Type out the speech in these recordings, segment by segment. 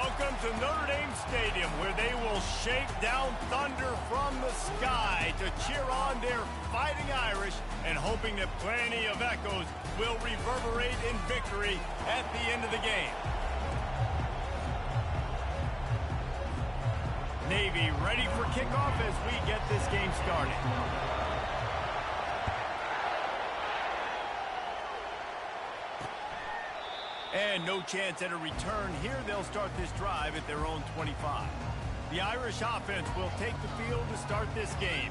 Welcome to Notre Dame Stadium, where they will shake down thunder from the sky to cheer on their Fighting Irish and hoping that plenty of echoes will reverberate in victory at the end of the game. Navy ready for kickoff as we get this game started. And no chance at a return here. They'll start this drive at their own 25. The Irish offense will take the field to start this game.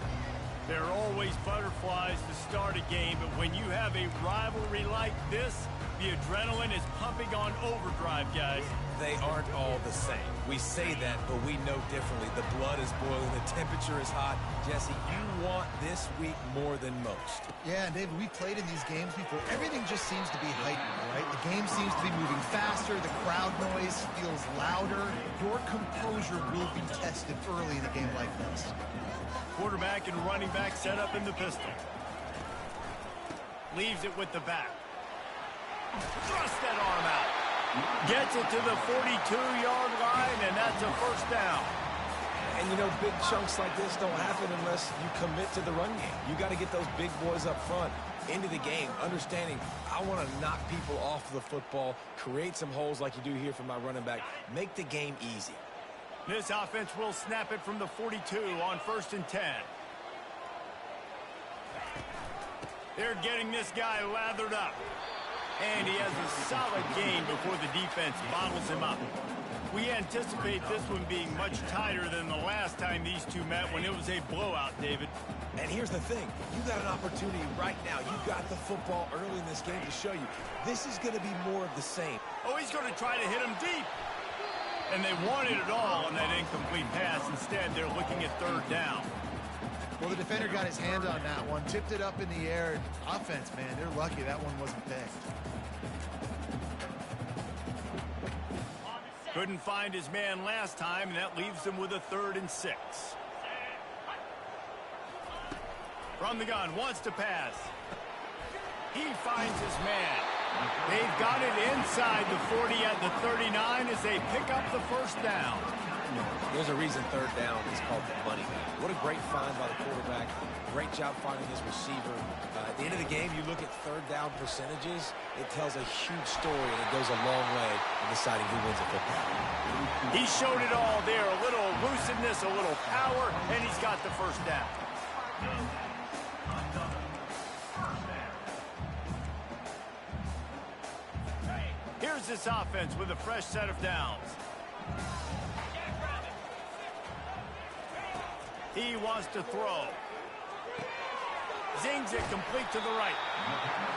There are always butterflies to start a game, but when you have a rivalry like this, the adrenaline is pumping on overdrive, guys. They aren't all the same. We say that, but we know differently. The blood is boiling. The temperature is hot. Jesse, you want this week more than most. Yeah, and David, we've played in these games before. Everything just seems to be heightened, right? The game seems to be moving faster. The crowd noise feels louder. Your composure will be tested early in a game like this. Quarterback and running back set up in the pistol. Leaves it with the back. Thrust that arm out. Gets it to the 42-yard line, and that's a first down. And, you know, big chunks like this don't happen unless you commit to the run game. You got to get those big boys up front into the game, understanding I want to knock people off the football, create some holes like you do here for my running back, make the game easy. This offense will snap it from the 42 on 1st and 10. They're getting this guy lathered up. And he has a solid gain before the defense bottles him up. We anticipate this one being much tighter than the last time these two met when it was a blowout, David. And here's the thing. You got an opportunity right now. You got the football early in this game to show you. This is going to be more of the same. Oh, he's going to try to hit him deep. And they wanted it all on that incomplete pass. Instead, they're looking at 3rd down. Well, the defender got his hand on that one, tipped it up in the air. Offense, man, they're lucky that one wasn't picked. Couldn't find his man last time, and that leaves him with a 3rd and 6. From the gun, wants to pass. He finds his man. They've got it inside the 40 at the 39 as they pick up the first down. There's a reason 3rd down is called the money down. What a great find by the quarterback. Great job finding his receiver. At the end of the game, you look at 3rd down percentages. It tells a huge story, and it goes a long way in deciding who wins a football. He showed it all there. A little elusiveness, a little power, and he's got the first down. Here's this offense with a fresh set of downs. He wants to throw. Zings it complete to the right.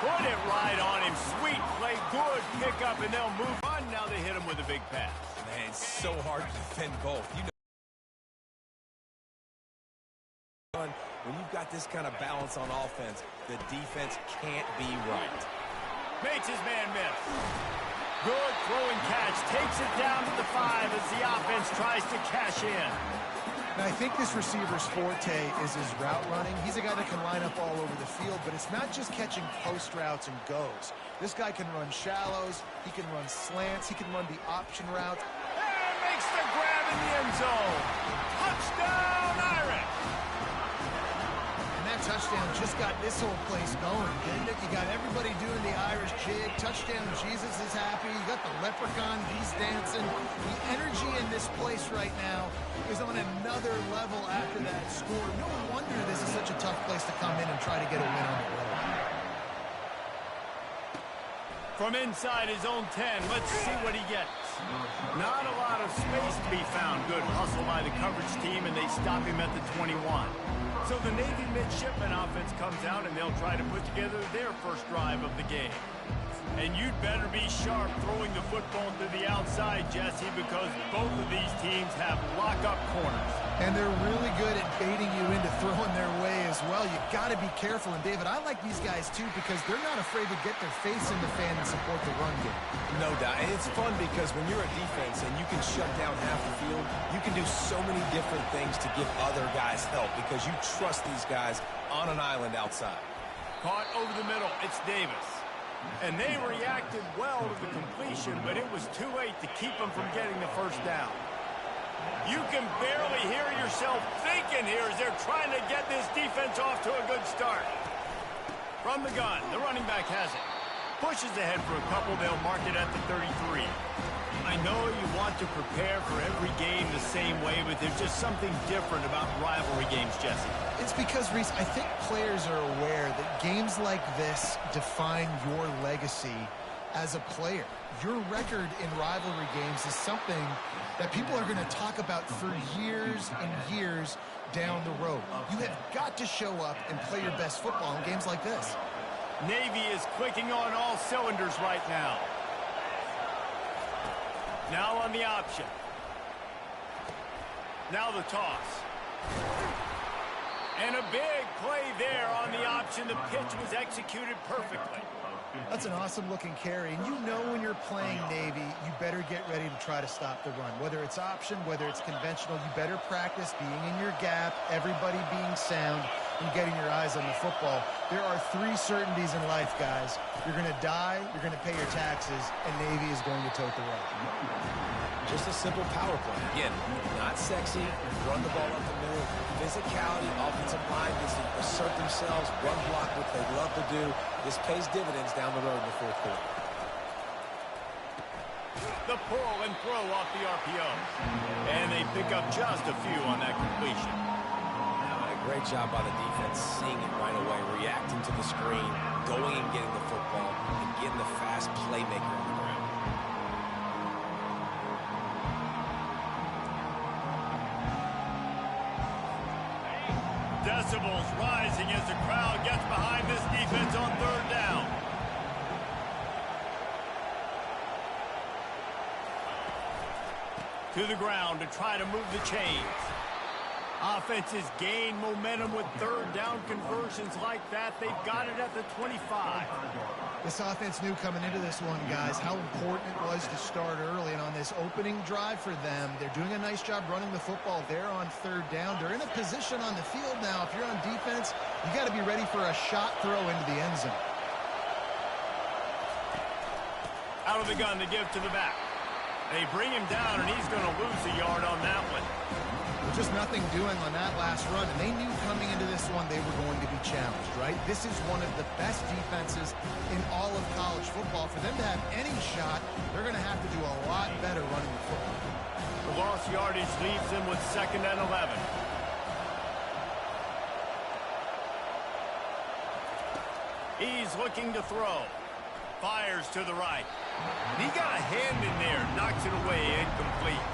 Put it right on him. Sweet play. Good pickup, and they'll move on. Now they hit him with a big pass. Man, it's so hard to defend both. You know, when you've got this kind of balance on offense, the defense can't be right. Makes his man miss. Good throwing catch. Takes it down to the 5 as the offense tries to cash in. Now, I think this receiver's forte is his route running. He's a guy that can line up all over the field, but it's not just catching post routes and goes. This guy can run shallows. He can run slants. He can run the option route. And makes the grab in the end zone. Touchdown, Irish! And that touchdown just got this whole place going, didn't it? You got everybody doing the Irish jig. Touchdown, Jesus is happy. You got the leprechaun, he's dancing. The energy in this place right now is on another level after that score. No wonder this is such a tough place to come in and try to get a win on the road. From inside his own 10, let's see what he gets. Not a lot of space to be found. Good hustle by the coverage team, and they stop him at the 21. So the Navy midshipman offense comes out, and they'll try to put together their first drive of the game. And you'd better be sharp throwing the football to the outside, Jesse, because both of these teams have lock-up corners. And they're really good at baiting you into throwing their way as well. You got to be careful. And, David, I like these guys, too, because they're not afraid to get their face in the fan and support the run game. No doubt. And it's fun because when you're a defense and you can shut down half the field, you can do so many different things to give other guys help because you trust these guys on an island outside. Caught over the middle. It's Davis. And they reacted well to the completion, but it was too late to keep them from getting the first down. You can barely hear yourself thinking here as they're trying to get this defense off to a good start. From the gun, the running back has it. Pushes ahead for a couple, they'll mark it at the 33. I know you want to prepare for every game the same way, but there's just something different about rivalry games, Jesse. It's because, Reese, I think players are aware that games like this define your legacy as a player. Your record in rivalry games is something that people are going to talk about for years and years down the road. You have got to show up and play your best football in games like this. Navy is clicking on all cylinders right now. Now on the option. Now the toss. And a big play there on the option. The pitch was executed perfectly. That's an awesome-looking carry. And you know when you're playing Navy, you better get ready to try to stop the run. Whether it's option, whether it's conventional, you better practice being in your gap, everybody being sound, and getting your eyes on the football. There are 3 certainties in life, guys. You're going to die, you're going to pay your taxes, and Navy is going to tote the road. Just a simple power play. Again, not sexy, run the ball up the middle, physicality, offensive line, just assert themselves, run block, what they love to do. This pays dividends down the road in the fourth quarter. The pull and throw off the RPO. And they pick up just a few on that completion. Great job by the defense, seeing it right away, reacting to the screen, going and getting the football, and getting the fast playmaker on the ground. Decibels rising as the crowd gets behind this defense on third down. To the ground to try to move the chains. Offenses gain momentum with third down conversions like that. They've got it at the 25. This offense knew coming into this one, guys, how important it was to start early. And on this opening drive for them, they're doing a nice job running the football there on third down. They're in a position on the field now. If you're on defense, you got to be ready for a shot throw into the end zone. Out of the gun to give to the back. They bring him down, and he's going to lose a yard on that one. Just nothing doing on that last run, and they knew coming into this one they were going to be challenged, right? This is one of the best defenses in all of college football. For them to have any shot, they're going to have to do a lot better running the football. The lost yardage leaves them with 2nd and 11. He's looking to throw. Fires to the right. He got a hand in there, knocks it away, incomplete.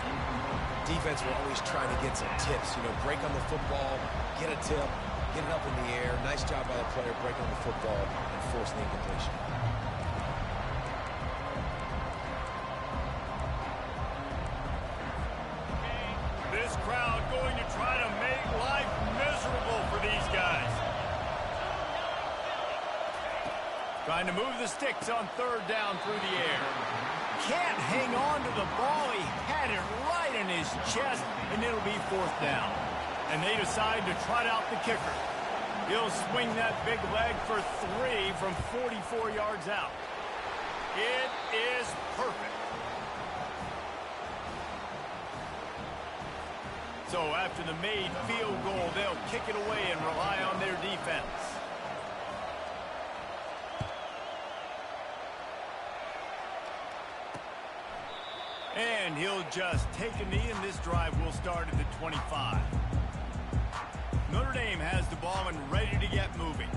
Defense were always trying to get some tips, break on the football, get a tip, get it up in the air. Nice job by the player breaking on the football and forcing the incompletion. This crowd going to try to make life miserable for these guys. Trying to move the sticks on third down through the air. Can't hang on to the ball. He had it right in his chest, and it'll be 4th down. And they decide to trot out the kicker. He'll swing that big leg for 3 from 44 yards out. It is perfect. So after the made field goal, they'll kick it away and rely on their defense. And he'll just take a knee, and this drive will start at the 25. Notre Dame has the ball and ready to get moving.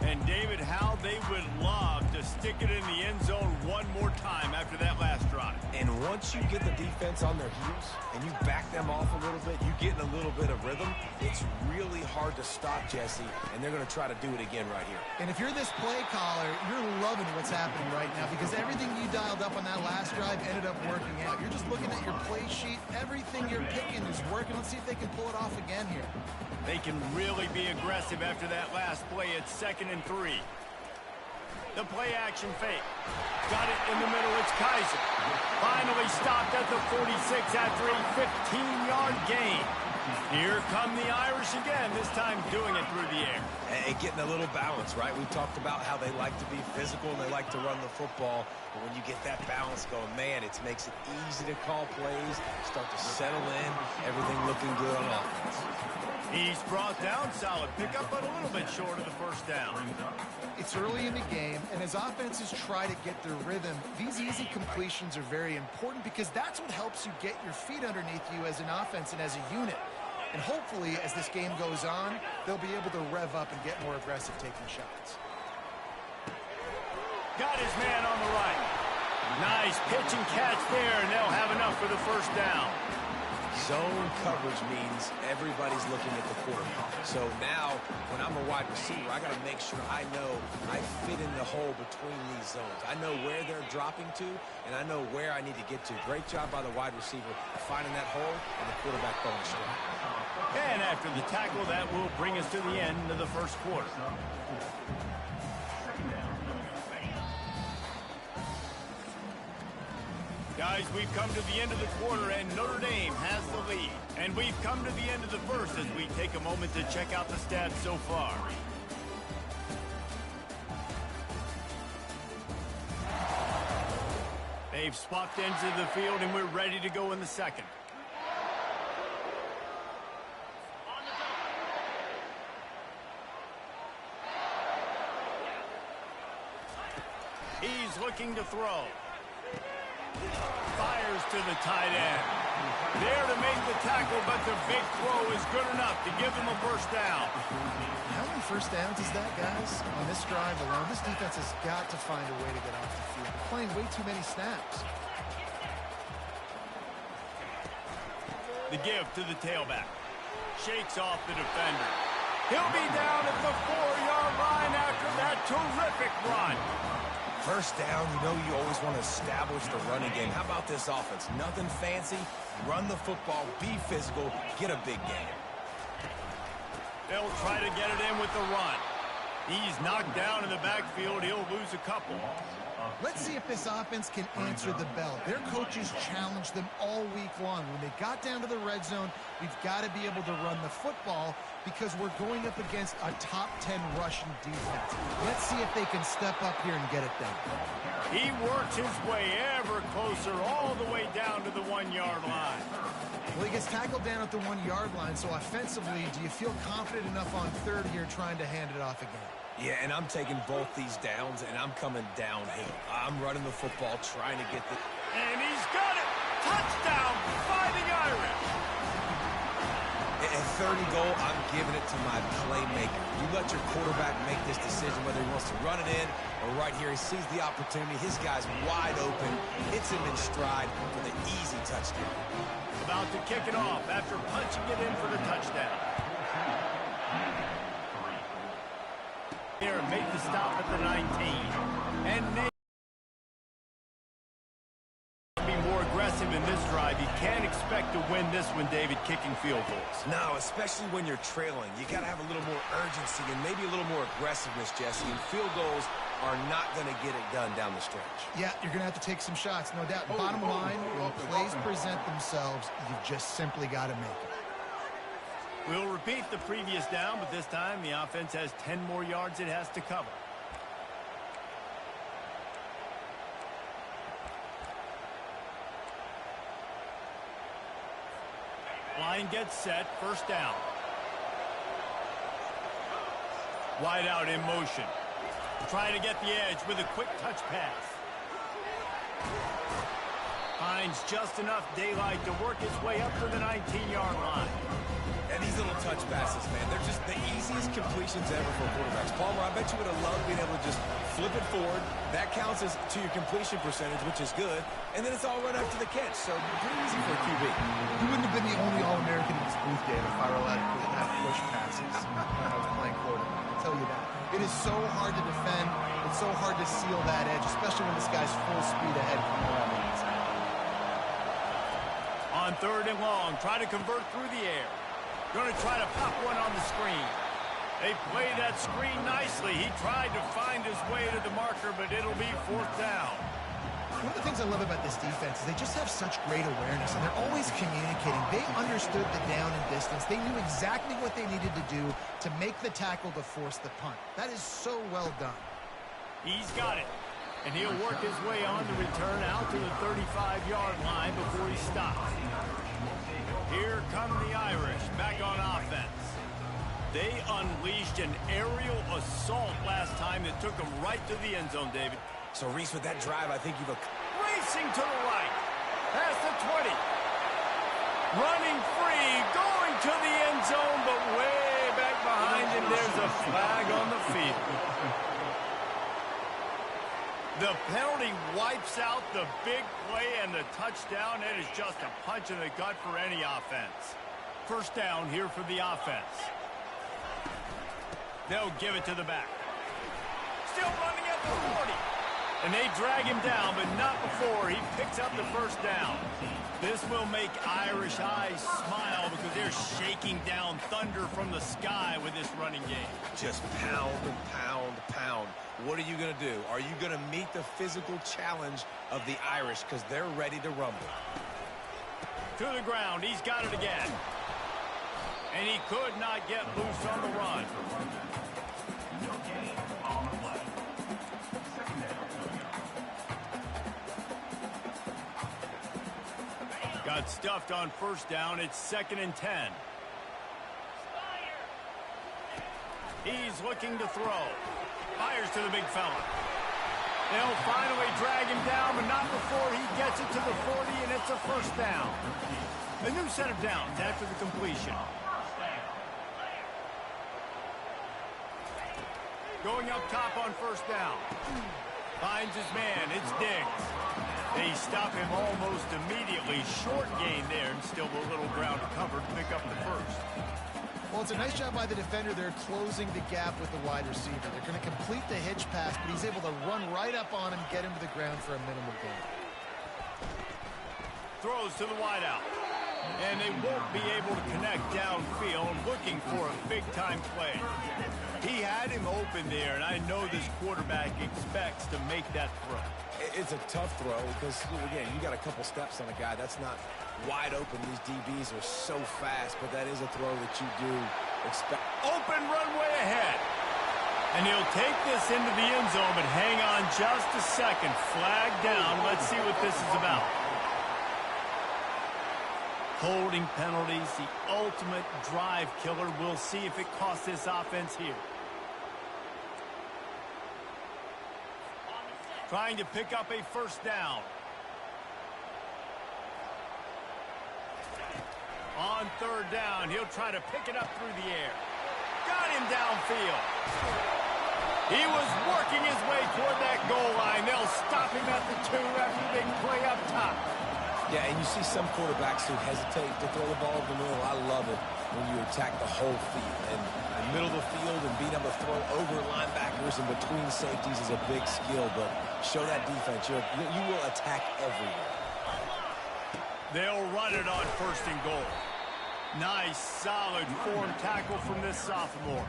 And, David, how they would love to stick it in the end zone one more time after that last drive. And once you get the defense on their heels and you back them off a little bit, you get in a little bit of rhythm, it's really hard to stop, Jesse, and they're going to try to do it again right here. And if you're this play caller, you're loving what's happening right now because everything you dialed up on that last drive ended up working out. You're just looking at your play sheet. Everything you're picking is working. Let's see if they can pull it off again here. They can really be aggressive after that last play at 2nd and 3. The play action fake. Got it in the middle. It's Kaiser. Finally stopped at the 46 after a 15-yard gain. Here come the Irish again, this time doing it through the air. And getting a little balance, right? We talked about how they like to be physical and they like to run the football. But when you get that balance going, man, it makes it easy to call plays, start to settle in, everything looking good on offense. He's brought down, solid pickup, but a little bit short of the first down. It's early in the game, and as offenses try to get their rhythm, these easy completions are very important because that's what helps you get your feet underneath you as an offense and as a unit. And hopefully, as this game goes on, they'll be able to rev up and get more aggressive taking shots. Got his man on the right. Nice pitch and catch there, and they'll have enough for the first down. Zone coverage means everybody's looking at the quarterback. So now, when I'm a wide receiver, I got to make sure I know I fit in the hole between these zones. I know where they're dropping to, and I know where I need to get to. Great job by the wide receiver finding that hole and the quarterback throwing straight. And after the tackle, that will bring us to the end of the first quarter. Guys, we've come to the end of the quarter, and Notre Dame has the lead. And we've come to the end of the first as we take a moment to check out the stats so far. They've swapped ends of the field, and we're ready to go in the second. He's looking to throw. Fires to the tight end. There to make the tackle, but the big throw is good enough to give them a first down. How many first downs is that, guys? On this drive alone, this defense has got to find a way to get off the field. They're playing way too many snaps. The give to the tailback. Shakes off the defender. He'll be down at the 4-yard line after that terrific run. First down, you know you always want to establish the running game. How about this offense? Nothing fancy. Run the football, be physical, get a big game. They'll try to get it in with the run. He's knocked down in the backfield. He'll lose a couple. Let's see if this offense can answer the bell. Their coaches challenged them all week long. When they got down to the red zone, we've got to be able to run the football because we're going up against a top 10 rushing defense. Let's see if they can step up here and get it done. He works his way ever closer all the way down to the 1-yard line. Well, he gets tackled down at the 1-yard line, so offensively, do you feel confident enough on third here trying to hand it off again? Yeah, and I'm taking both these downs, and I'm coming downhill. I'm running the football, trying to get the... And he's got it! Touchdown by the Irish! At third and goal, I'm giving it to my playmaker. You let your quarterback make this decision whether he wants to run it in or right here. He sees the opportunity. His guy's wide open. Hits him in stride for the easy touchdown. About to kick it off after punching it in for the touchdown. Here, make the stop at the 19. And be more aggressive in this drive. You can't expect to win this one, David, kicking field goals. No, especially when you're trailing. You got to have a little more urgency and maybe a little more aggressiveness, Jesse. And field goals are not going to get it done down the stretch. Yeah, you're going to have to take some shots, no doubt. Bottom line, when plays present themselves, you've just simply got to make it. We'll repeat the previous down, but this time the offense has 10 more yards it has to cover. Line gets set, first down. Wide out in motion. Trying to get the edge with a quick touch pass. Finds just enough daylight to work his way up to the 19-yard line. And these little touch passes, man, they're just the easiest completions ever for quarterbacks. Palmer, I bet you would have loved being able to just flip it forward. That counts as to your completion percentage, which is good. And then it's all run after the catch, so pretty easy for a QB. You wouldn't have been the only All-American in this booth game if I were allowed to have push passes when I was playing quarterback. I'll tell you that. It is so hard to defend. It's so hard to seal that edge, especially when this guy's full speed ahead coming around the inside. On third and long, try to convert through the air. Going to try to pop one on the screen. They play that screen nicely. He tried to find his way to the marker, but it'll be fourth down. One of the things I love about this defense is they just have such great awareness, and they're always communicating. They understood the down and distance. They knew exactly what they needed to do to make the tackle to force the punt. That is so well done. He's got it. And he'll work his way on the return out to the 35-yard line before he stops. Here come the Irish back on offense. They unleashed an aerial assault last time that took them right to the end zone, David. So, Reese, with that drive, I think you've... Racing to the right. Past the 20. Running free, going to the end zone, but way back behind him, there's a flag on the field. The penalty wipes out the big play and the touchdown. It is just a punch in the gut for any offense. First down here for the offense. They'll give it to the back. Still running at the 40. And they drag him down, but not before he picks up the first down. This will make Irish eyes smile because they're shaking down thunder from the sky with this running game. Just pound, pound, pound. What are you going to do? Are you going to meet the physical challenge of the Irish because they're ready to rumble? To the ground. He's got it again. And he could not get loose on the run. Got stuffed on first down. It's 2nd and 10. He's looking to throw. Fires to the big fella. They'll finally drag him down, but not before he gets it to the 40, and it's a first down. A new set of downs after the completion. Going up top on first down. Finds his man. It's Diggs. They stop him almost immediately. Short gain there, and still a little ground to cover to pick up the first. Well, it's a nice job by the defender. They're closing the gap with the wide receiver. They're going to complete the hitch pass, but he's able to run right up on him, get him to the ground for a minimal gain. Throws to the wideout. And they won't be able to connect downfield, looking for a big-time play. He had him open there, and I know this quarterback expects to make that throw. It's a tough throw because, again, you got a couple steps on a guy. That's not wide open. These DBs are so fast, but that is a throw that you do expect. Open runway ahead. And he'll take this into the end zone, but hang on just a second. Flag down. Let's see what this is about. Holding penalties, the ultimate drive killer. We'll see if it costs this offense here. Trying to pick up a first down. On third down, he'll try to pick it up through the air. Got him downfield. He was working his way toward that goal line. They'll stop him at the 2 after the big play up top. Yeah, and you see some quarterbacks who hesitate to throw the ball in the middle. I love it when you attack the whole field. And the middle of the field and being able to throw over linebackers and between safeties is a big skill. But show that defense. You will attack everywhere. They'll run it on first and goal. Nice, solid form tackle from this sophomore.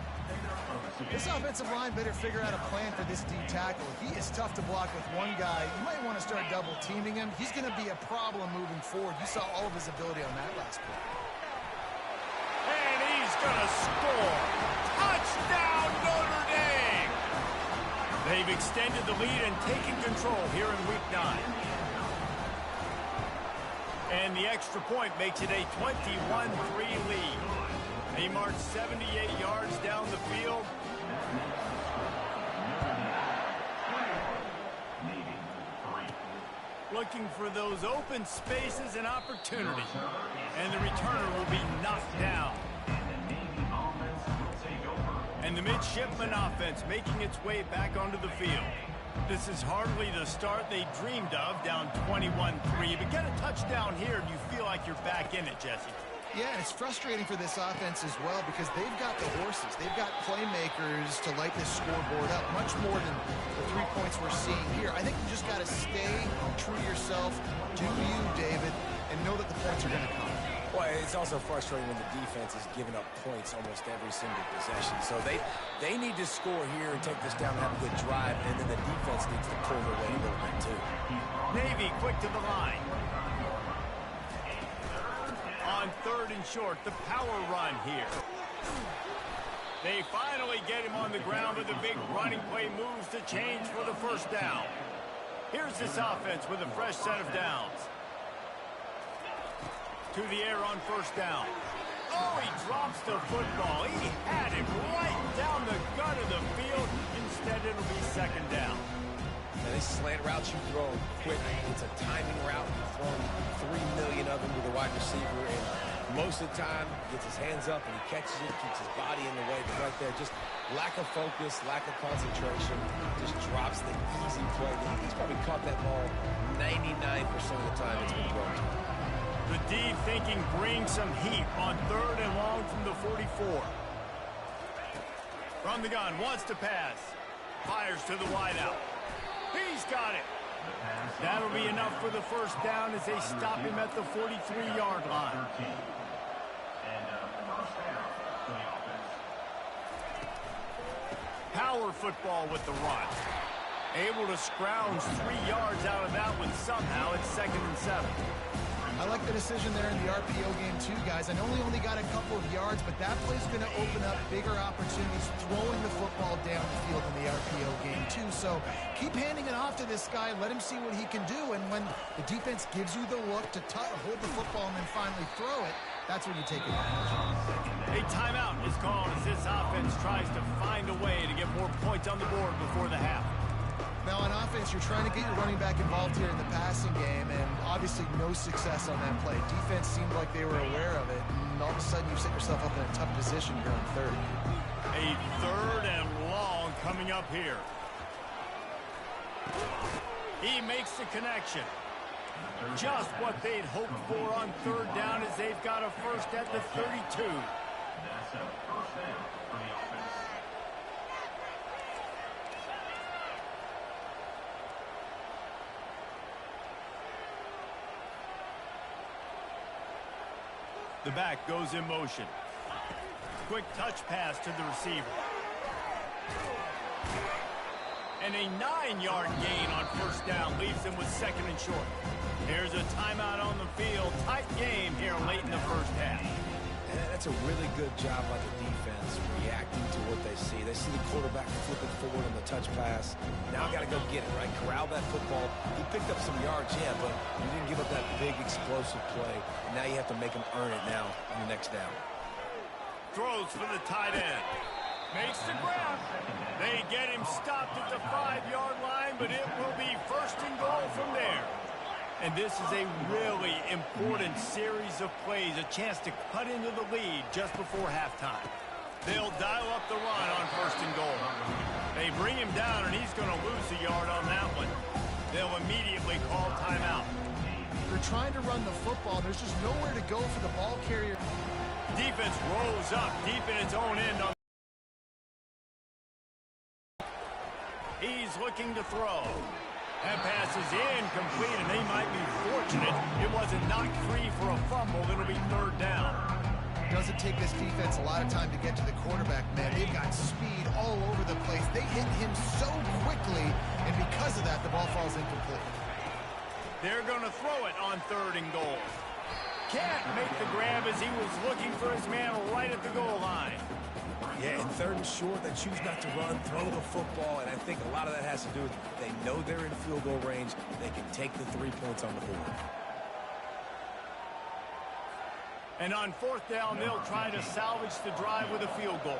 This offensive line better figure out a plan for this D tackle. He is tough to block with one guy. You might want to start double teaming him. He's going to be a problem moving forward. You saw all of his ability on that last play. And he's going to score. Touchdown, Notre Dame! They've extended the lead and taken control here in Week 9. And the extra point makes it a 21-3 lead. They march 78 yards down the field. Looking for those open spaces and opportunity. And the returner will be knocked down. And the midshipman offense making its way back onto the field. This is hardly the start they dreamed of, down 21-3. But get a touchdown here and you feel like you're back in it, Jesse. Yeah, and it's frustrating for this offense as well because they've got the horses. They've got playmakers to light this scoreboard up, much more than the 3 points we're seeing here. I think you just got to stay true to yourself, do you, David, and know that the points are going to come. Well, it's also frustrating when the defense is giving up points almost every single possession. So they need to score here and take this down and have a good drive, and then the defense needs to pull their weight a little bit too. Navy quick to the line. On 3rd and short, the power run here. They finally get him on the ground, but the big running play moves to change for the first down. Here's this offense with a fresh set of downs. To the air on 1st down. Oh, he drops the football. He had it right down the gut of the field. Instead, it'll be 2nd down. And these slant routes you throw quick. It's a timing route. You're throwing 3 million of them to the wide receiver, and most of the time, he gets his hands up and he catches it, keeps his body in the way. But right there, just lack of focus, lack of concentration, just drops the easy play. He's probably caught that ball 99% of the time it's been thrown to him. The D thinking brings some heat on 3rd and long from the 44. From the gun, wants to pass. Fires to the wideout. He's got it. That'll be enough for the first down as they stop him at the 43-yard line. Power football with the run. Able to scrounge 3 yards out of that one somehow. It's 2nd and 7. I like the decision there in the RPO game too, guys. I know he only got a couple of yards, but that play's going to open up bigger opportunities throwing the football down the field in the RPO game too. So keep handing it off to this guy. Let him see what he can do. And when the defense gives you the look to hold the football and then finally throw it, that's when you take advantage. A timeout is called as this offense tries to find a way to get more points on the board before the half. Now, on offense, you're trying to get your running back involved here in the passing game, and obviously no success on that play. Defense seemed like they were aware of it, and all of a sudden you set yourself up in a tough position here on 3rd. A 3rd and long coming up here. He makes the connection. Just what they'd hoped for on 3rd down as they've got a first at the 32. That's a first down for the offense. The back goes in motion. Quick touch pass to the receiver. And a 9-yard gain on 1st down leaves them with 2nd and short. There's a timeout on the field. Tight game here late in the first half. And that's a really good job by the defense reacting to what they see. They see the quarterback flipping forward on the touch pass. Now got to go get it, right? Corral that football. He picked up some yards, yeah, but you didn't give up that big explosive play. And now you have to make him earn it now on the next down. Throws for the tight end. Makes the grab. They get him stopped at the 5-yard line, but it will be 1st and goal from there. And this is a really important series of plays, a chance to cut into the lead just before halftime. They'll dial up the run on 1st and goal. They bring him down, and he's going to lose a yard on that one. They'll immediately call timeout. They're trying to run the football. There's just nowhere to go for the ball carrier. Defense rolls up deep in its own end. He's looking to throw. That pass is incomplete, and they might be fortunate it wasn't knocked free for a fumble. It'll be 3rd down. Doesn't take this defense a lot of time to get to the quarterback, man. They've got speed all over the place. They hit him so quickly, and because of that, the ball falls incomplete. They're going to throw it on 3rd and goal. Can't make the grab as he was looking for his man right at the goal line. Yeah, in 3rd and short, they choose not to run, throw the football, and I think a lot of that has to do with they know they're in field goal range. They can take the 3 points on the board. And on 4th down, they'll try to salvage the drive with a field goal.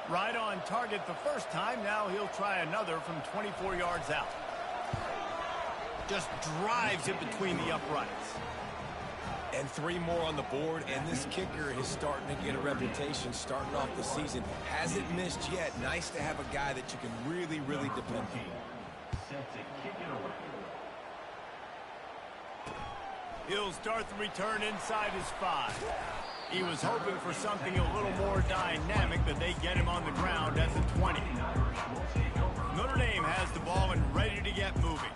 Right on target the first time. Now he'll try another from 24 yards out. Just drives it between the uprights. And 3 more on the board, and this kicker is starting to get a reputation starting off the season. Hasn't missed yet. Nice to have a guy that you can really, really depend on. Set to kick it away. He'll start the return inside his 5. He was hoping for something a little more dynamic, but they get him on the ground at the 20. Notre Dame has the ball and ready to get moving.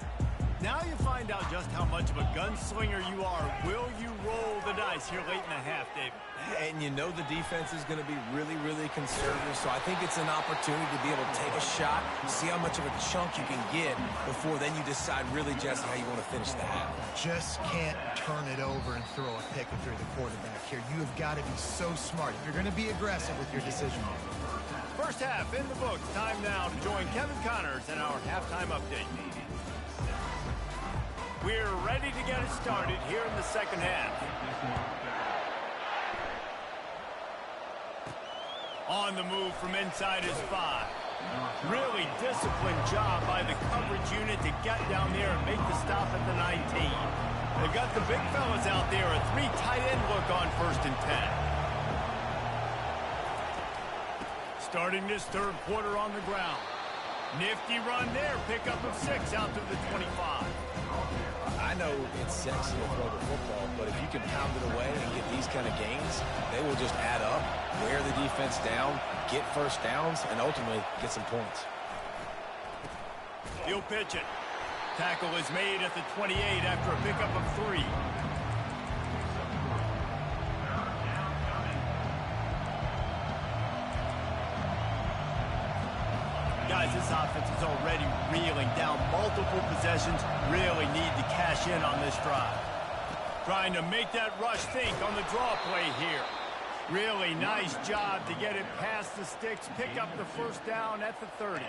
Now you find out just how much of a gunslinger you are. Will you roll the dice here late in the half, David? And you know the defense is going to be really, really conservative, so I think it's an opportunity to be able to take a shot, see how much of a chunk you can get before then you decide really, Jesse, how you want to finish the half. Just can't turn it over and throw a pick if you're the quarterback here. You have got to be so smart. You're going to be aggressive with your decision making. First half in the books. Time now to join Kevin Connors in our halftime update. We're ready to get it started here in the second half. On the move from inside his 5. Really disciplined job by the coverage unit to get down there and make the stop at the 19. They've got the big fellas out there, a 3 tight end look on 1st and 10. Starting this third quarter on the ground. Nifty run there, pickup of 6 out to the 25. I know it's sexy to throw the football, but if you can pound it away and get these kind of gains, they will just add up, wear the defense down, get first downs, and ultimately get some points. He'll pitch it. Tackle is made at the 28 after a pickup of 3. Guys, this offense is already reeling down multiple possessions. Really need to cash in on this drive. Trying to make that rush think on the draw play here. Really nice job to get it past the sticks, pick up the first down at the 30.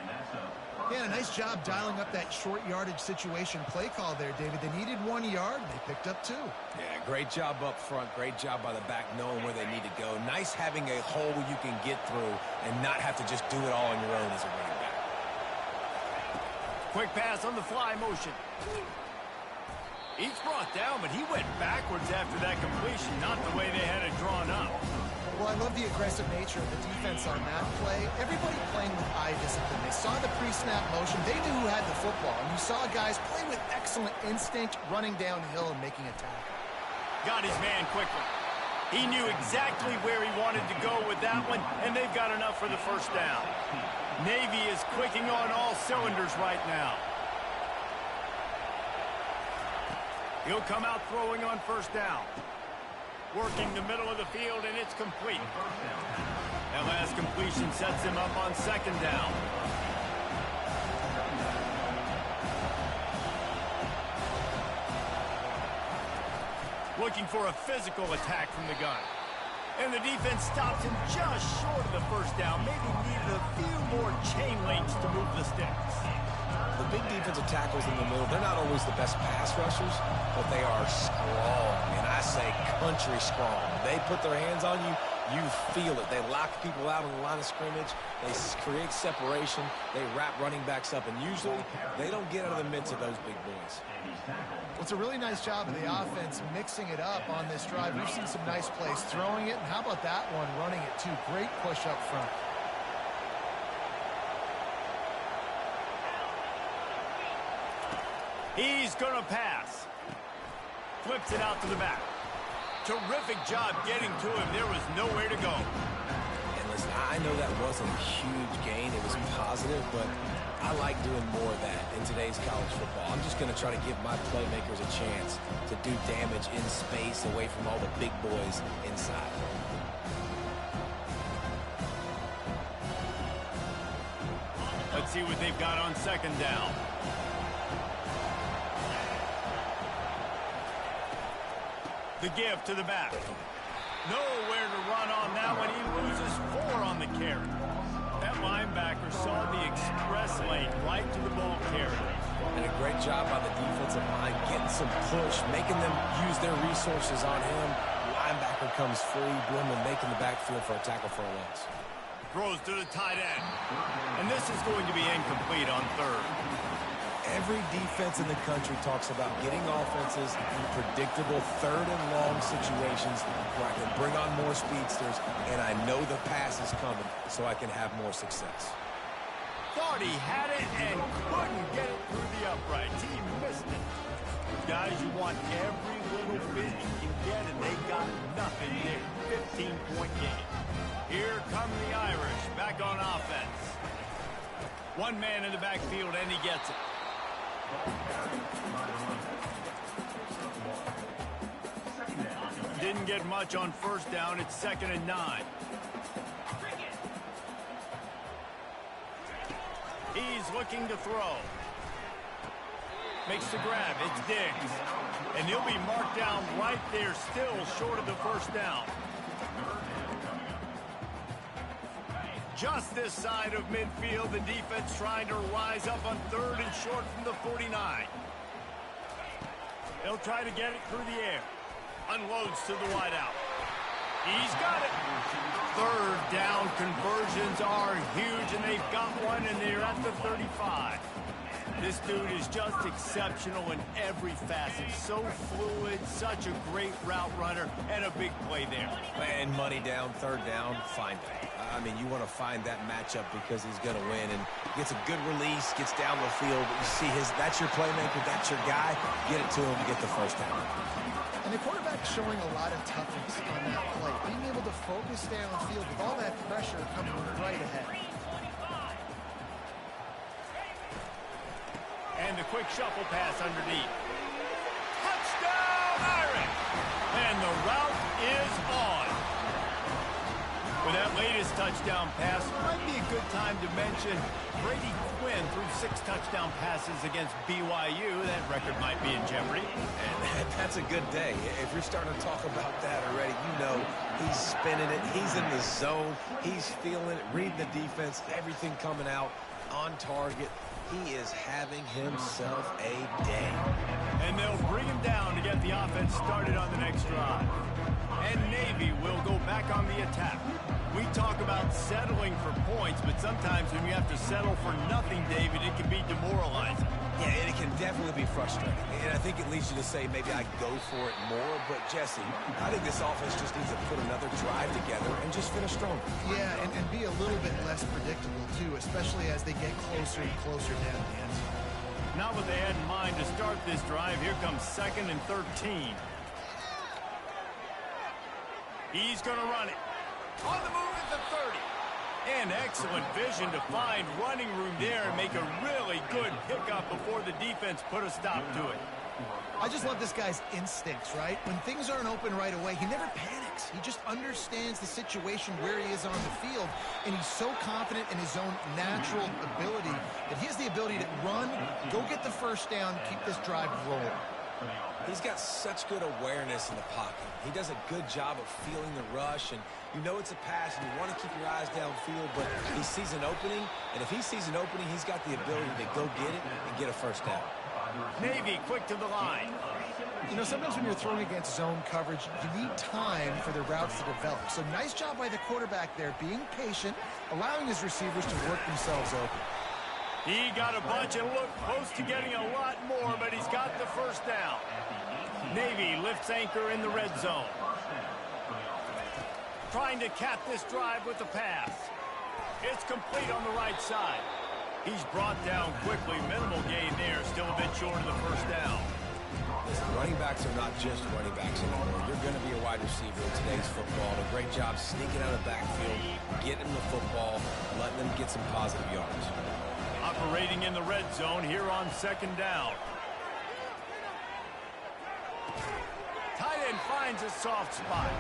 Yeah, nice job dialing up that short yardage situation play call there, David. They needed 1 yard, and they picked up 2. Yeah, great job up front. Great job by the back knowing where they need to go. Nice having a hole where you can get through and not have to just do it all on your own as a running back. Quick pass on the fly motion. Each brought down, but he went backwards after that completion, not the way they had it drawn up. Well, I love the aggressive nature of the defense on that play. Everybody playing with eye discipline. They saw the pre-snap motion. They knew who had the football. And you saw guys play with excellent instinct, running downhill and making a tackle. Got his man quickly. He knew exactly where he wanted to go with that one, and they've got enough for the first down. Navy is clicking on all cylinders right now. He'll come out throwing on first down. Working the middle of the field, and it's complete. That last completion sets him up on second down. Looking for a physical attack from the gun. And the defense stops him just short of the first down. Maybe needed a few more chain links to move the sticks. The big defensive tackles in the middle, they're not always the best pass rushers, but they are strong, and I say country strong. They put their hands on you, you feel it. They lock people out on the line of scrimmage. They create separation. They wrap running backs up, and usually they don't get out of the midst of those big boys. Well, it's a really nice job of the offense mixing it up on this drive. We've seen some nice plays throwing it, and how about that one running it too? Great push up front. He's going to pass. Flips it out to the back. Terrific job getting to him. There was nowhere to go. And listen, I know that wasn't a huge gain. It was positive, but I like doing more of that in today's college football. I'm just going to try to give my playmakers a chance to do damage in space away from all the big boys inside. Let's see what they've got on second down. The give to the back. Nowhere to run on that one. He loses 4 on the carry. That linebacker saw the express lane right to the ball carrier. And a great job by the defensive line, getting some push, making them use their resources on him. Linebacker comes free, boom, and making the backfield for a tackle for a loss. Throws to the tight end. And this is going to be incomplete on third. Every defense in the country talks about getting offenses in predictable third and long situations where I can bring on more speedsters, and I know the pass is coming, so I can have more success. Thought he had it and couldn't get it through the uprights. He missed it. Guys, you want every little bit you can get, and they got nothing there. 15-point game. Here come the Irish back on offense. One man in the backfield, and he gets it. Didn't get much on first down. It's 2nd and 9. He's looking to throw. Makes the grab. It's Diggs. And he'll be marked down right there, still short of the first down. Just this side of midfield, the defense trying to rise up on 3rd and short from the 49. They'll try to get it through the air. Unloads to the wideout. He's got it. 3rd down conversions are huge, and they've got one, and they're at the 35. This dude is just exceptional in every facet. So fluid, such a great route runner, and a big play there. And money down, 3rd down, find it. I mean, you want to find that matchup because he's going to win, and gets a good release, gets down the field. You see that's your playmaker, that's your guy. Get it to him, get the first down. And the quarterback's showing a lot of toughness on that play, being able to focus downfield with all that pressure coming right ahead. And the quick shuffle pass underneath. Touchdown, Irish! And the route is on. With that latest touchdown pass, might be a good time to mention Brady Quinn threw 6 touchdown passes against BYU. That record might be in jeopardy. And that's a good day. If you're starting to talk about that already, you know he's spinning it. He's in the zone. He's feeling it, reading the defense, everything coming out on target. He is having himself a day. And they'll bring him down to get the offense started on the next drive. And Navy will go back on the attack. We talk about settling for points, but sometimes when you have to settle for nothing, David, it can be demoralizing. Yeah, and it can definitely be frustrating. And I think it leads you to say maybe I go for it more. But, Jesse, I think this offense just needs to put another drive together and just finish stronger. Yeah, and be a little bit less predictable, too, especially as they get closer and closer down the end zone. Not what they had in mind to start this drive. Here comes 2nd and 13. He's going to run it. On the move at the 30. And excellent vision to find running room there and make a really good pickup before the defense put a stop to it. I just love this guy's instincts, right? When things aren't open right away, he never panics. He just understands the situation where he is on the field, and he's so confident in his own natural ability that he has the ability to run, go get the first down, keep this drive rolling. He's got such good awareness in the pocket. He does a good job of feeling the rush, and you know it's a pass, and you want to keep your eyes downfield, but he sees an opening, and if he sees an opening, he's got the ability to go get it and get a first down. Navy quick to the line. You know, sometimes when you're throwing against zone coverage, you need time for the routes to develop. So nice job by the quarterback there, being patient, allowing his receivers to work themselves open. He got a bunch and looked close to getting a lot more, but he's got the first down. Navy lifts anchor in the red zone. Trying to cap this drive with the pass. It's complete on the right side. He's brought down quickly. Minimal gain there. Still a bit short of the first down. Listen, running backs are not just running backs anymore. You're going to be a wide receiver in today's football. A great job sneaking out of the backfield, getting the football, letting them get some positive yards. Operating in the red zone here on 2nd down. Tight end finds a soft spot.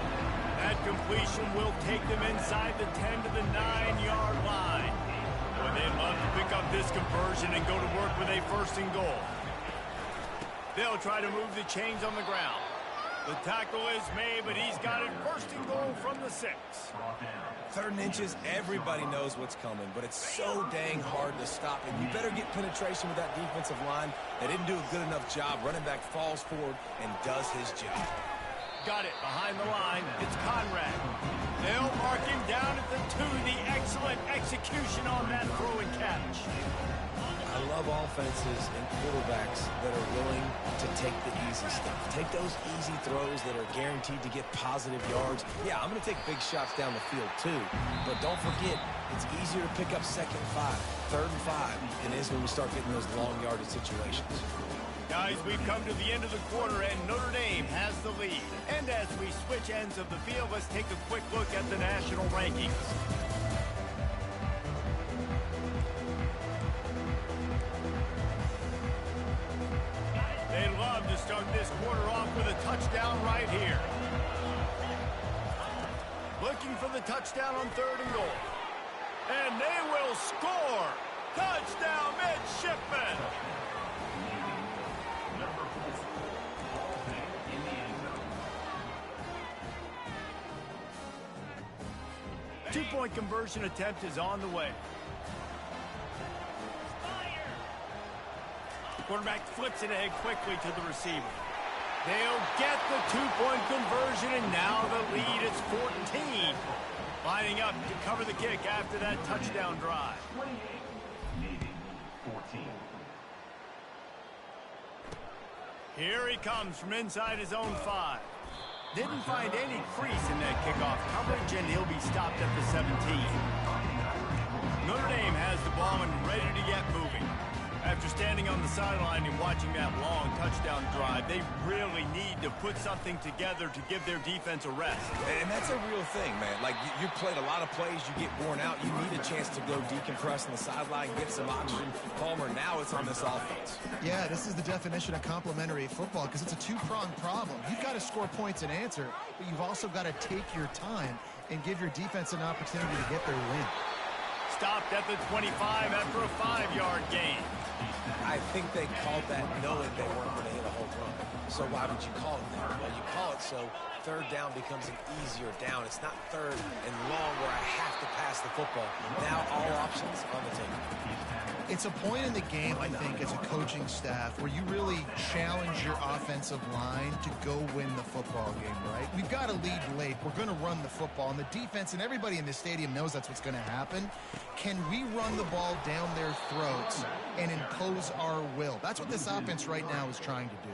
That completion will take them inside the 10 to the 9-yard line. Well, they'd love to pick up this conversion and go to work with a 1st and goal. They'll try to move the chains on the ground. The tackle is made, but he's got it 1st and goal from the 6. 3rd and inches, everybody knows what's coming, but it's so dang hard to stop. And you better get penetration with that defensive line. They didn't do a good enough job. Running back falls forward and does his job. Got it behind the line. It's Conrad. They'll mark him down at the 2. The excellent execution on that throw and catch. I love offenses and quarterbacks that are willing to take the easy stuff. Take those easy throws that are guaranteed to get positive yards. Yeah, I'm going to take big shots down the field too, but don't forget, it's easier to pick up 2nd and 5, 3rd and 5 than it is when we start getting those long yardage situations. Guys, we've come to the end of the quarter, and Notre Dame has the lead. And as we switch ends of the field, let's take a quick look at the national rankings. touchdown right here. Looking for the touchdown on 3rd and goal. And they will score. Touchdown, midshipmen. Number 4, in the end zone. Two-point conversion attempt is on the way. Quarterback flips it ahead quickly to the receiver. They'll get the two-point conversion, and now the lead is 14. Lining up to cover the kick after that touchdown drive. 28, Navy 14. Here he comes from inside his own 5. Didn't find any crease in that kickoff coverage, and he'll be stopped at the 17. Notre Dame has the ball and ready to get moving. After standing on the sideline and watching that long touchdown drive, they really need to put something together to give their defense a rest. And that's a real thing, man. Like, you played a lot of plays, you get worn out, you need a chance to go decompress on the sideline, get some oxygen. Palmer, now it's on this offense. Yeah, this is the definition of complementary football because it's a two-pronged problem. You've got to score points and answer, but you've also got to take your time and give your defense an opportunity to get their win. Stopped at the 25 after a 5-yard gain. I think they called that knowing they weren't going to hit a home run. So why would you call it that? Well, you call it so 3rd down becomes an easier down. It's not 3rd and long where I have to pass the football. Now all options on the table. It's a point in the game, I think, as a coaching staff where you really challenge your offensive line to go win the football game, right? We've got to lead late. We're going to run the football, and the defense and everybody in the stadium knows that's what's going to happen. Can we run the ball down their throats and impose our will? That's what this offense right now is trying to do.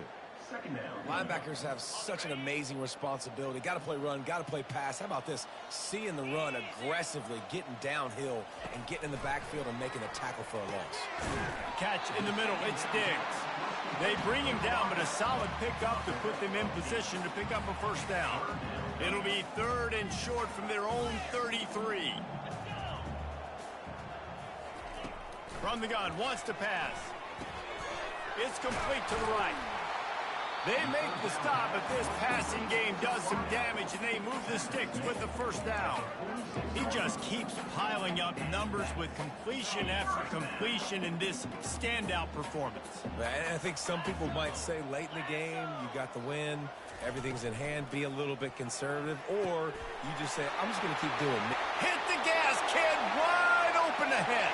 Linebackers have such an amazing responsibility. Got to play run, got to play pass. How about this? Seeing the run aggressively, getting downhill, and getting in the backfield and making a tackle for a loss. Catch in the middle. It's Diggs. They bring him down, but a solid pickup to put them in position to pick up a 1st down. It'll be 3rd and short from their own 33. From the gun, wants to pass. It's complete to the right. They make the stop, but this passing game does some damage, and they move the sticks with the 1st down. He just keeps piling up numbers with completion after completion in this standout performance. And I think some people might say late in the game, you got the win, everything's in hand, be a little bit conservative, or you just say, I'm just going to keep doing it. Hit the gas, kid, wide open ahead.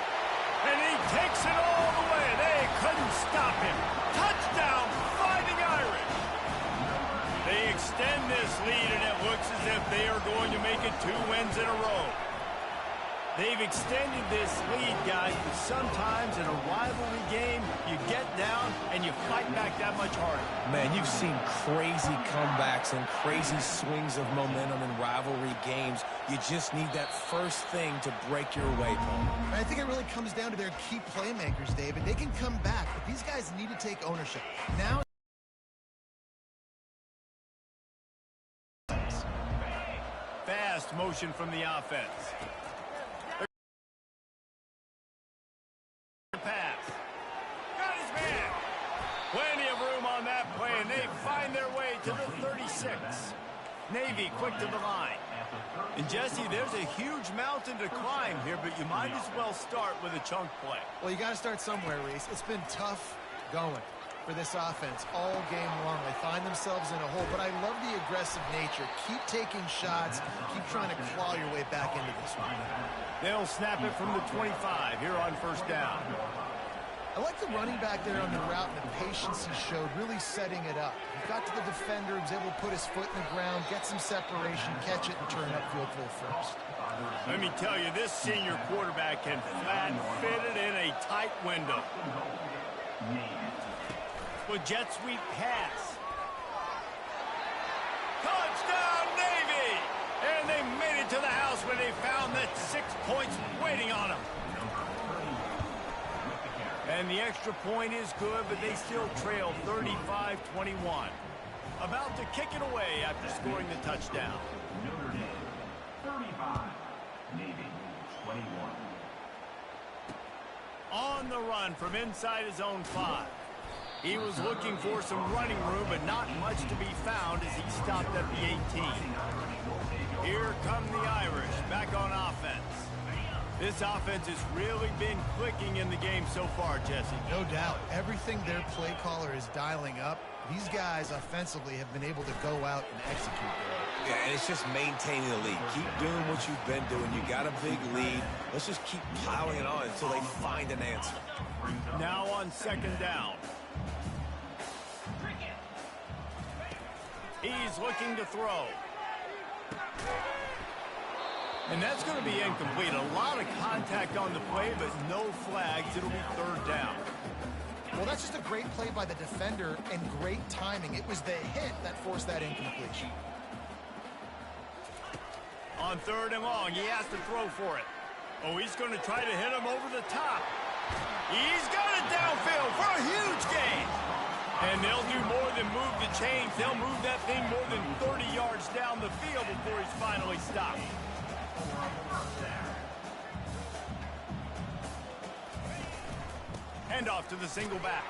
And he takes it all the way. They couldn't stop him. Touchdown, Fighting Irish. They extend this lead, and it looks as if they are going to make it 2 wins in a row. They've extended this lead, guys, but sometimes in a rivalry game, you get down and you fight back that much harder. Man, you've seen crazy comebacks and crazy swings of momentum in rivalry games. You just need that first thing to break your way, Paul. I think it really comes down to their key playmakers, David. They can come back, but these guys need to take ownership. Now, fast motion from the offense. Pass. Got his man. Plenty of room on that play, and they find their way to the 36. Navy quick to the line. And Jesse, there's a huge mountain to climb here, but you might as well start with a chunk play. well, you got to start somewhere, Reese. It's been tough going for this offense all game long. They find themselves in a hole, but I love the aggressive nature. Keep taking shots. Keep trying to claw your way back into this one. They'll snap it from the 25 here on 1st down. I like the running back there on the route and the patience he showed, really setting it up. He got to the defender, he was able to put his foot in the ground, get some separation, catch it, and turn upfield for the 1st. Let me tell you, this senior quarterback can flat fit it in a tight window. With jet sweep pass. Touchdown, Navy! And they made it to the house when they found that 6 points waiting on them. And the extra point is good, but they still trail 35-21. About to kick it away after scoring the touchdown. Notre Dame 35, Navy 21. On the run from inside his own 5. He was looking for some running room, but not much to be found as he stopped at the 18. Here come the Irish, back on offense. This offense has really been clicking in the game so far, Jesse. No doubt. Everything their play caller is dialing up, these guys offensively have been able to go out and execute. Yeah, and it's just maintaining the lead. Keep doing what you've been doing. You got a big lead. Let's just keep piling it on until they find an answer. Now on second down. He's looking to throw. And that's going to be incomplete. A lot of contact on the play, but no flags. It'll be third down. Well, that's just a great play by the defender and great timing. It was the hit that forced that incompletion. On third and long, he has to throw for it. Oh, he's going to try to hit him over the top. He's got it downfield for a huge gain. And they'll do more than move the chains. They'll move that thing more than 30 yards down the field before he's finally stopped. Handoff to the single back.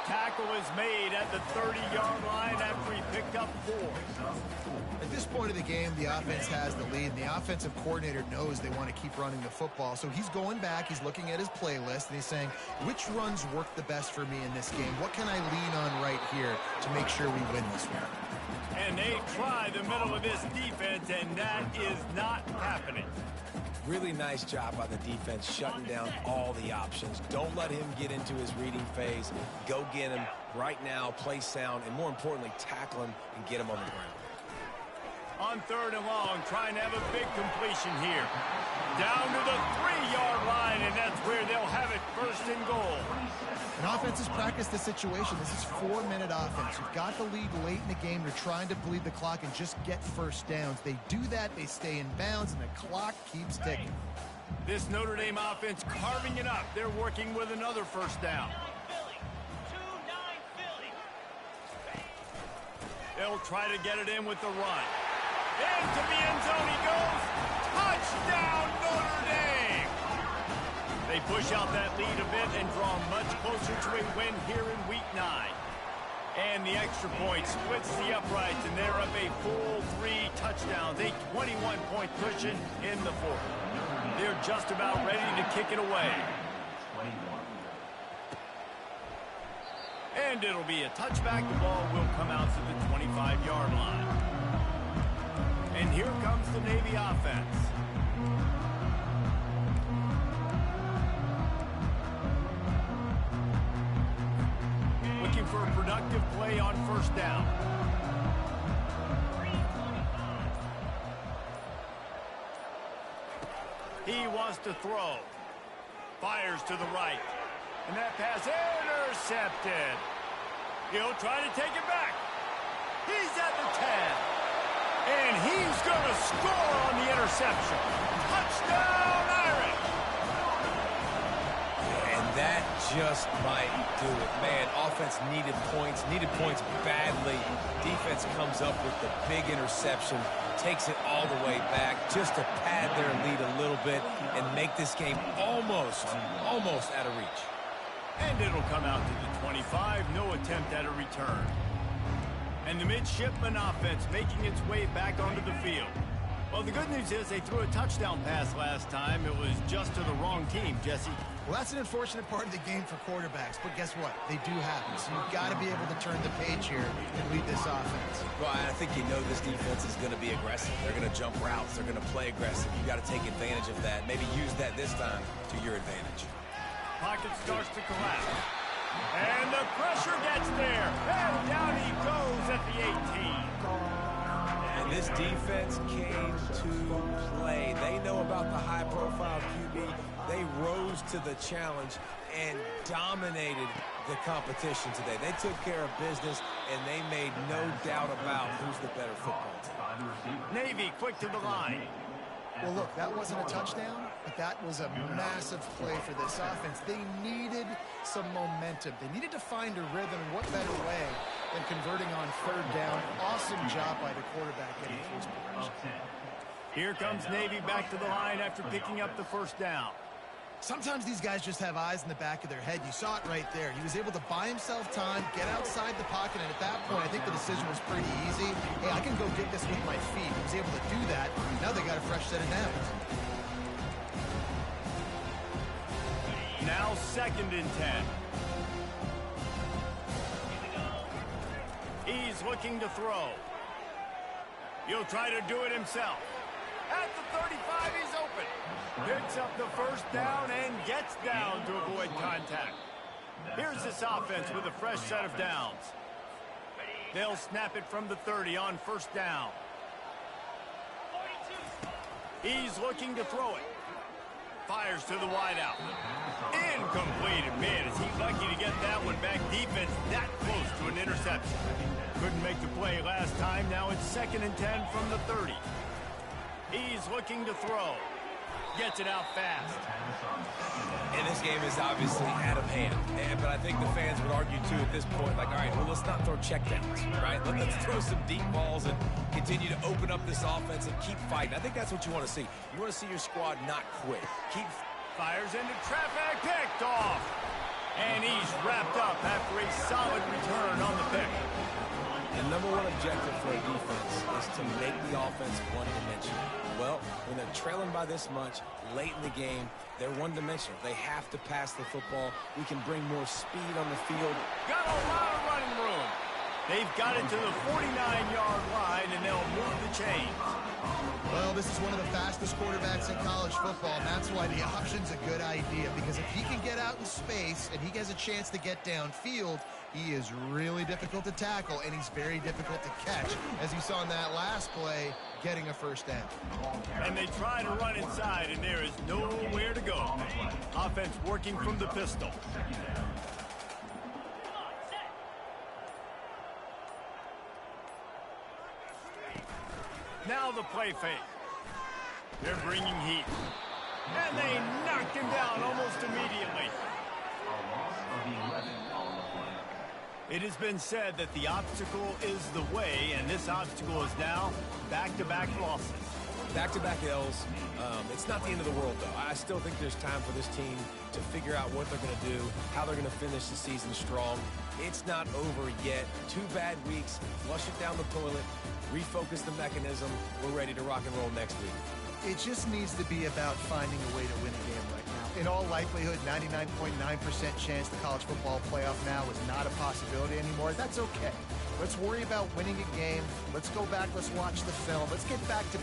Tackle is made at the 30-yard line after he picked up 4. At this point of the game, the offense has the lead, and the offensive coordinator knows they want to keep running the football. So he's going back, he's looking at his playlist, and he's saying, which runs work the best for me in this game? What can I lean on right here to make sure we win this one? And they try the middle of this defense, and that is not happening. Really nice job by the defense shutting down all the options. Don't let him get into his reading phase. Go get him right now, play sound, and more importantly, tackle him and get him on the ground. On third and long, trying to have a big completion here. Down to the 3-yard line, and that's where they'll have it, first and goal. And offense has practiced this situation. This is 4-minute offense. You've got the lead late in the game. You're trying to bleed the clock and just get first downs. They do that, they stay in bounds, and the clock keeps ticking. This Notre Dame offense carving it up. They're working with another first down. They'll try to get it in with the run. Into the end zone he goes. Touchdown, Notre Dame! They push out that lead a bit and draw much closer to a win here in Week 9. And the extra point splits the uprights, and they're up a full 3 touchdowns, a 21-point cushion in the fourth. They're just about ready to kick it away. And it'll be a touchback. The ball will come out to the 25-yard line. And here comes the Navy offense. Looking for a productive play on first down. He wants to throw. Fires to the right. And that pass intercepted. He'll try to take it back. He's at the 10. And he's going to score on the interception. Touchdown, Irish! And that just might do it. Man, offense needed points badly. Defense comes up with the big interception, takes it all the way back just to pad their lead a little bit and make this game almost out of reach. And it'll come out to the 25. No attempt at a return. And the midshipman offense making its way back onto the field. Well, the good news is they threw a touchdown pass last time. It was just to the wrong team, Jesse. Well, that's an unfortunate part of the game for quarterbacks, but guess what? They do happen. So you've got to be able to turn the page here and lead this offense. Well, I think you know this defense is going to be aggressive. They're going to jump routes. They're going to play aggressive. You got to take advantage of that. Maybe use that this time to your advantage. Pocket starts to collapse. And the pressure gets there. And down he goes at the 18. And this defense came to play. They know about the high-profile QB. They rose to the challenge and dominated the competition today. They took care of business, and they made no doubt about who's the better football team. Navy quick to the line. Well, look, that wasn't a touchdown, but that was a massive play for this offense. They needed some momentum. They needed to find a rhythm. What better way than converting on third down? Awesome job by the quarterback getting through his progression. Here comes Navy back to the line after picking up the first down. Sometimes these guys just have eyes in the back of their head. You saw it right there. He was able to buy himself time, get outside the pocket, and at that point, I think the decision was pretty easy. Hey, I can go get this with my feet. He was able to do that. Now they got a fresh set of downs. Now 2nd and 10. He's looking to throw. He'll try to do it himself. At the 35, he's open. Picks up the first down and gets down to avoid contact. Here's this offense with a fresh set of downs. They'll snap it from the 30 on 1st down. He's looking to throw it. Fires to the wideout. Incomplete. Man, is he lucky to get that one back. Defense that close to an interception. Couldn't make the play last time. Now it's 2nd and 10 from the 30. He's looking to throw. Gets it out fast. And this game is obviously out of hand. But I think the fans would argue, too, at this point, like, all right, well, let's not throw checkdowns, right? Let's throw some deep balls and continue to open up this offense and keep fighting. I think that's what you want to see. You want to see your squad not quit. Keep Fires into traffic, picked off. And he's wrapped up after a solid return on the pick. The number one objective for a defense is to make the offense one-dimensional. Well, when they're trailing by this much late in the game, they're one-dimensional. They have to pass the football. We can bring more speed on the field. Got a lot of running room. They've got it to the 49-yard line, and they'll move the chains. Well, this is one of the fastest quarterbacks in college football, and that's why the option's a good idea, because if he can get out in space and he has a chance to get downfield, he is really difficult to tackle, and he's very difficult to catch, as you saw in that last play, getting a first down. And they try to run inside, and there is nowhere to go. Offense working from the pistol. Now the play fake. They're bringing heat. And they knocked him down almost immediately. It has been said that the obstacle is the way, and this obstacle is now back-to-back losses. Back-to-back L's. It's not the end of the world, though. I still think there's time for this team to figure out what they're going to do, how they're going to finish the season strong. It's not over yet. 2 bad weeks. Flush it down the toilet. Refocus the mechanism. We're ready to rock and roll next week. It just needs to be about finding a way to win a game right now. In all likelihood, 99.9% chance the college football playoff now is not a possibility anymore. That's okay. Let's worry about winning a game. Let's go back. Let's watch the film. Let's get back to